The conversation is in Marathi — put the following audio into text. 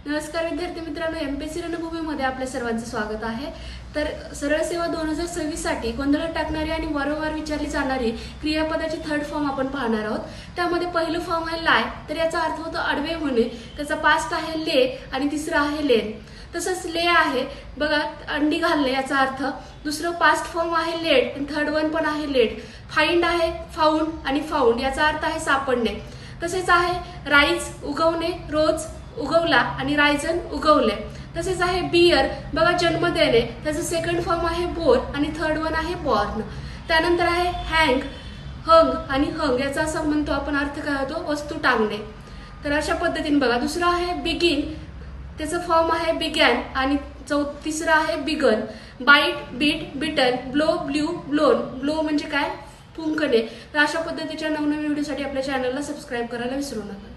नमस्कार विद्यार्थी मित्रांनो, एमपीएससी रणभूमीमध्ये आपल्या सर्वांचं स्वागत आहे। तर सरळ सेवा 2026 साठी गोंधळात टाकणारी आणि वारंवार विचारली जाणारी क्रियापदाची थर्ड फॉर्म आपण पाहणार आहोत। त्यामध्ये पहिलं फॉर्म आहे लाय, तर याचा अर्थ होतो आडवे होणे। त्याचा पास्ट आहे ले आणि तिसरा आहे लेन। तसंच ले आहे बघा, अंडी घालणे याचा अर्थ। दुसरं पास्ट फॉर्म आहे लेट, थर्ड वन पण आहे लेट। फाइंड आहे फाउंड आणि फाउंड याचा अर्थ आहे सापडणे। तसेच आहे राईज उगवणे, रोज उगवला आणि रायझन उगवले। तसेच आहे बियर बघा, जन्म देणे, त्याचं सेकंड फॉर्म आहे बोर आणि थर्ड वन आहे बॉर्न। त्यानंतर आहे हँग, हंग आणि हंग याचा असं म्हणतो आपण अर्थ काय होतो, वस्तू टांगणे। तर अशा पद्धतीने बघा। दुसरा आहे बिगिन, त्याचं फॉर्म आहे बिगॅन आणि तिसरा आहे बिगन। बाईट बीट बिटन, ब्लो ब्ल्यू ब्लोन, ब्लो म्हणजे काय, फुंकणे। तर अशा पद्धतीच्या नवनवीन व्हिडिओसाठी आपल्या चॅनलला सबस्क्राईब करायला विसरू नका।